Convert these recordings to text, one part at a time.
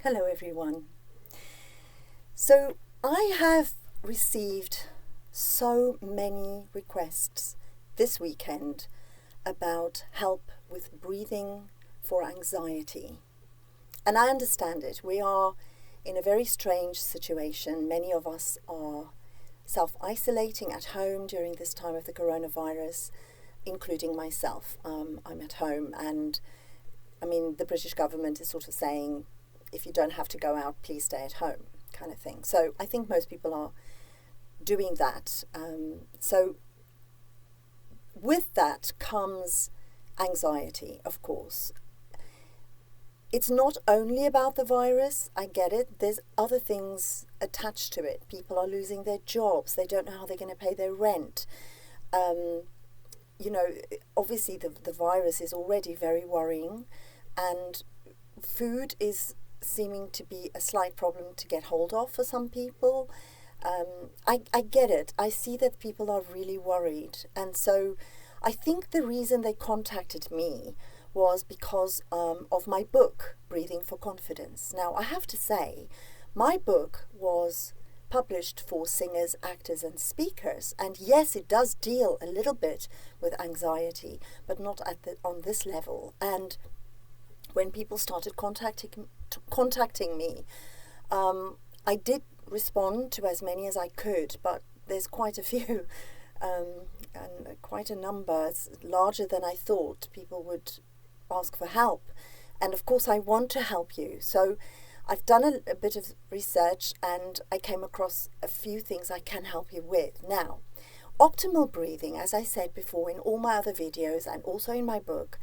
Hello everyone. So I have received so many requests this weekend about help with breathing for anxiety. And I understand it. We are in a very strange situation. Many of us are self-isolating at home during this time of the coronavirus, including myself. I'm at home and the British government is sort of saying, if you don't have to go out, please stay at home, kind of thing. So I think most people are doing that. So with that comes anxiety, of course. It's not only about the virus, I get it. There's other things attached to it. People are losing their jobs. They don't know how they're going to pay their rent. Obviously the virus is already very worrying, and food is seeming to be a slight problem to get hold of for some people. I get it. I see that people are really worried. And so I think the reason they contacted me was because of my book, Breathing for Confidence. Now, I have to say, my book was published for singers, actors and speakers. And yes, it does deal a little bit with anxiety, but not on this level. And when people started contacting me, I did respond to as many as I could, but there's quite a few and quite a number. It's larger than I thought people would ask for help. And of course I want to help you. So I've done a bit of research and I came across a few things I can help you with. Now, optimal breathing, as I said before in all my other videos and also in my book,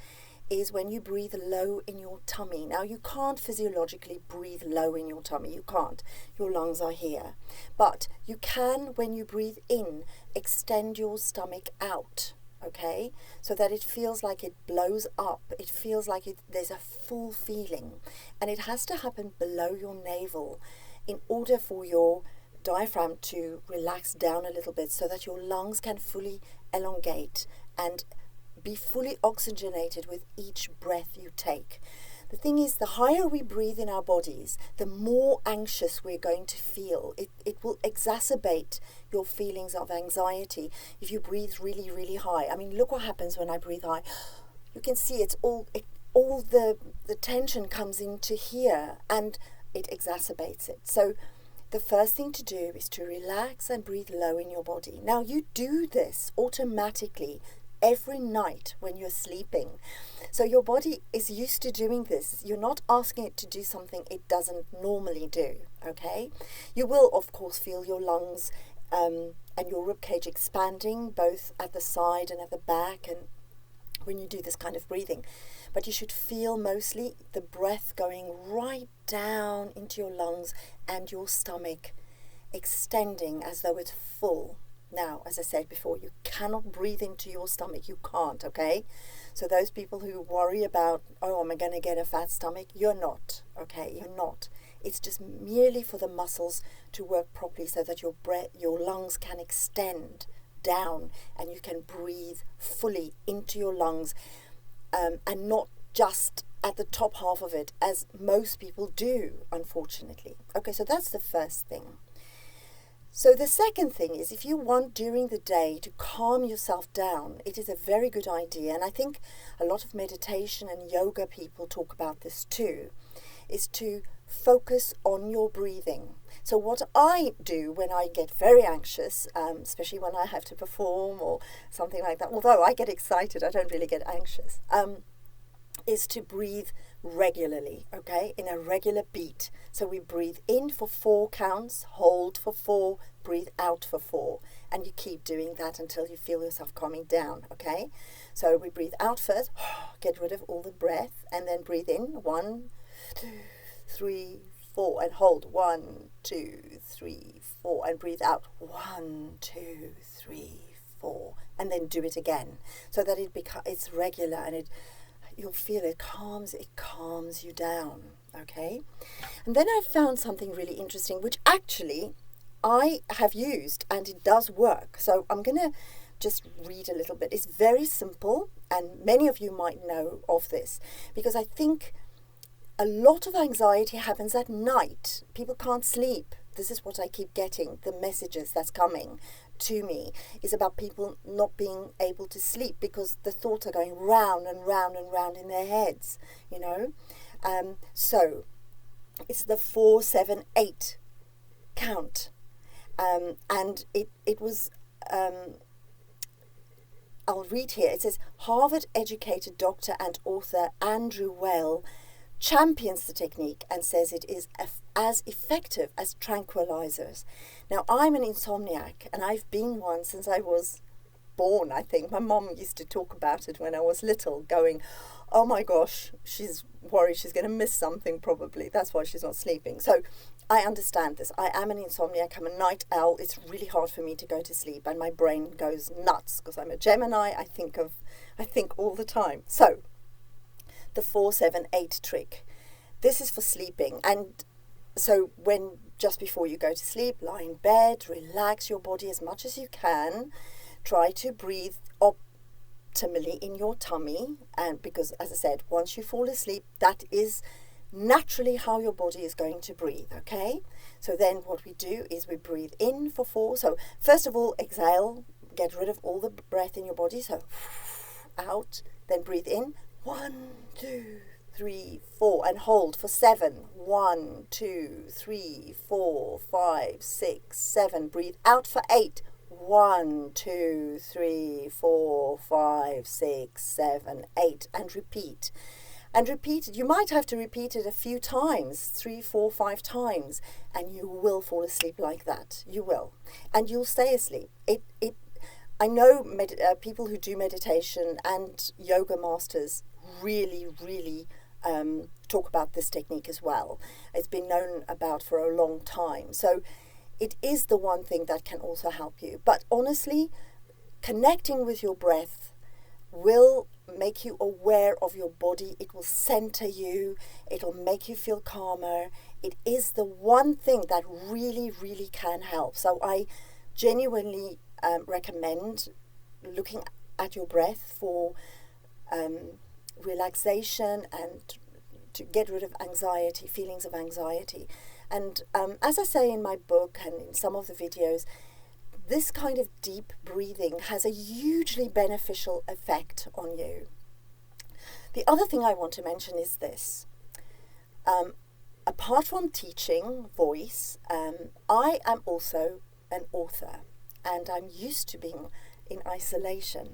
is when you breathe low in your tummy. Now, you can't physiologically breathe low in your tummy. You can't. Your lungs are here. But you can, when you breathe in, extend your stomach out, okay? So that it feels like it blows up. It feels like there's a full feeling. And it has to happen below your navel in order for your diaphragm to relax down a little bit so that your lungs can fully elongate and be fully oxygenated with each breath you take. The thing is, the higher we breathe in our bodies, the more anxious we're going to feel. It will exacerbate your feelings of anxiety if you breathe really, really high. I mean, look what happens when I breathe high. You can see all the tension comes into here and it exacerbates it. So the first thing to do is to relax and breathe low in your body. Now, you do this automatically every night when you're sleeping. So your body is used to doing this. You're not asking it to do something it doesn't normally do, okay? You will, of course, feel your lungs and your ribcage expanding, both at the side and at the back, and when you do this kind of breathing. But you should feel mostly the breath going right down into your lungs and your stomach extending as though it's full. Now, as I said before, you cannot breathe into your stomach. You can't, okay? So those people who worry about, oh, am I going to get a fat stomach? You're not, okay? You're not. It's just merely for the muscles to work properly so that your lungs can extend down and you can breathe fully into your lungs and not just at the top half of it, as most people do, unfortunately. Okay, so that's the first thing. So the second thing is, if you want during the day to calm yourself down, it is a very good idea, and I think a lot of meditation and yoga people talk about this too, is to focus on your breathing. So what I do when I get very anxious, especially when I have to perform or something like that, although I get excited, I don't really get anxious, is to breathe regularly, okay, in a regular beat. So we breathe in for 4 counts, hold for 4, breathe out for 4, and you keep doing that until you feel yourself calming down, okay? So we breathe out first, get rid of all the breath, and then breathe in 1, 2, 3, 4, and hold 1, 2, 3, 4, and breathe out 1, 2, 3, 4, and then do it again, so that it's regular and you'll feel it calms you down, okay? And then I found something really interesting, which actually I have used and it does work. So I'm going to just read a little bit. It's very simple and many of you might know of this because I think a lot of anxiety happens at night. People can't sleep. This is what I keep getting. The messages that's coming to me is about people not being able to sleep because the thoughts are going round and round and round in their heads, you know. So it's the 4-7-8 count. And it was, I'll read here. It says, Harvard-educated doctor and author Andrew Weil champions the technique and says it is as effective as tranquilizers. Now, I'm an insomniac, and I've been one since I was born, I think. My mom used to talk about it when I was little, going, oh my gosh, she's worried she's going to miss something probably. That's why she's not sleeping. So I understand this. I am an insomniac. I'm a night owl. It's really hard for me to go to sleep, and my brain goes nuts because I'm a Gemini. I think all the time. So the 4-7-8 trick. This is for sleeping. And so when just before you go to sleep, lie in bed, relax your body as much as you can. Try to breathe optimally in your tummy. And because, as I said, once you fall asleep, that is naturally how your body is going to breathe, okay? So then what we do is we breathe in for 4. So first of all, exhale, get rid of all the breath in your body. So out, then breathe in. 1, 2, 3, 4, and hold for 7. 1, 2, 3, 4, 5, 6, 7. Breathe out for 8. 1, 2, 3, 4, 5, 6, 7, 8, and repeat. And repeat it. You might have to repeat it a few times, 3, 4, 5 times, and you will fall asleep like that. You will, and you'll stay asleep. I know people who do meditation and yoga masters really talk about this technique as well. It's been known about for a long time. So it is the one thing that can also help you. But honestly, connecting with your breath will make you aware of your body. It will center you. It'll make you feel calmer. It is the one thing that really can help. So I genuinely recommend looking at your breath for relaxation and to get rid of anxiety, feelings of anxiety. And as I say in my book and in some of the videos, this kind of deep breathing has a hugely beneficial effect on you. The other thing I want to mention is this. Apart from teaching voice, I am also an author, and I'm used to being in isolation,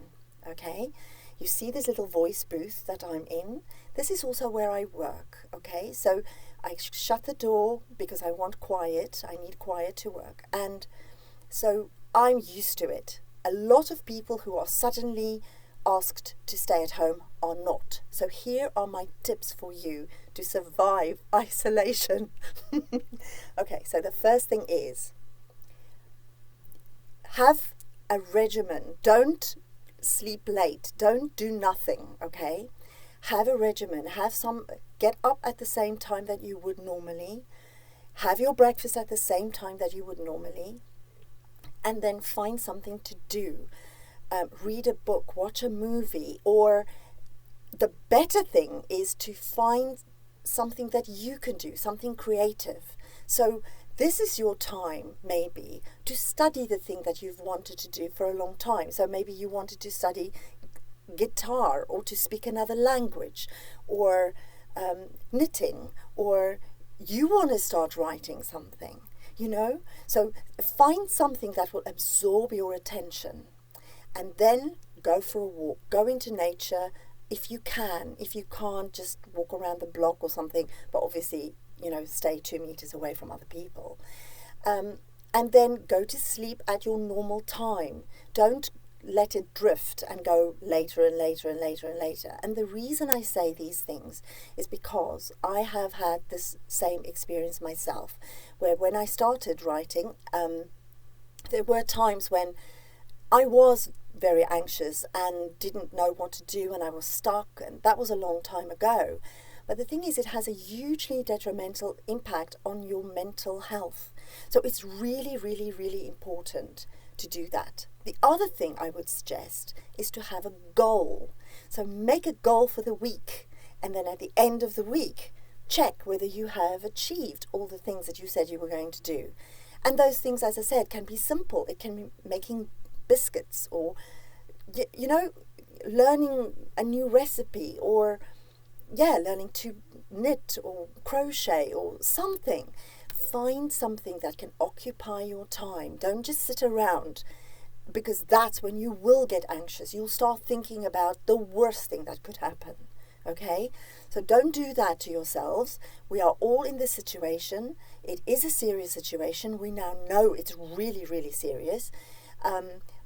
okay? You see this little voice booth that I'm in? This is also where I work, okay? So I shut the door because I want quiet. I need quiet to work. And so I'm used to it. A lot of people who are suddenly asked to stay at home are not. So here are my tips for you to survive isolation. Okay, so the first thing is have a regimen. Don't sleep late. Don't do nothing, okay? Have a regimen. Get up at the same time that you would normally. Have your breakfast at the same time that you would normally. And then find something to do. Read a book, watch a movie, or the better thing is to find something that you can do, something creative. So this is your time, maybe, to study the thing that you've wanted to do for a long time. So maybe you wanted to study guitar or to speak another language or knitting, or you want to start writing something, you know? So find something that will absorb your attention and then go for a walk, go into nature if you can. If you can't, just walk around the block or something, but obviously, you know, stay 2 meters away from other people. And then go to sleep at your normal time. Don't let it drift and go later and later and later and later. And the reason I say these things is because I have had this same experience myself, where when I started writing, there were times when I was very anxious and didn't know what to do, and I was stuck, and that was a long time ago. But the thing is, it has a hugely detrimental impact on your mental health. So it's really important to do that. The other thing I would suggest is to have a goal. So make a goal for the week, and then at the end of the week, check whether you have achieved all the things that you said you were going to do. And those things, as I said, can be simple. It can be making biscuits, or, you know, learning a new recipe, or, learning to knit or crochet or something. Find something that can occupy your time. Don't just sit around, because that's when you will get anxious. You'll start thinking about the worst thing that could happen. Okay? So don't do that to yourselves. We are all in this situation. It is a serious situation. We now know it's really, really serious.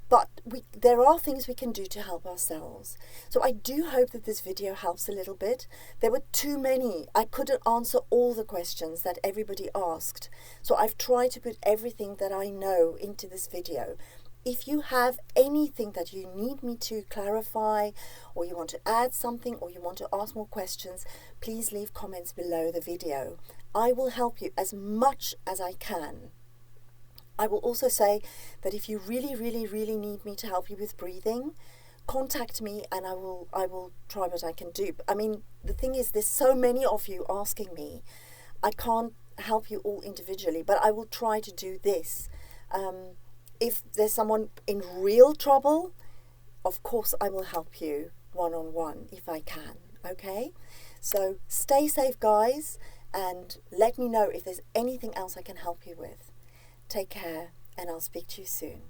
But there are things we can do to help ourselves. So I do hope that this video helps a little bit. There were too many. I couldn't answer all the questions that everybody asked. So I've tried to put everything that I know into this video. If you have anything that you need me to clarify, or you want to add something, or you want to ask more questions, please leave comments below the video. I will help you as much as I can. I will also say that if you really, really, really need me to help you with breathing, contact me and I will try what I can do. I mean, the thing is, there's so many of you asking me. I can't help you all individually, but I will try to do this. If there's someone in real trouble, of course I will help you one-on-one if I can, okay? So stay safe, guys, and let me know if there's anything else I can help you with. Take care, and I'll speak to you soon.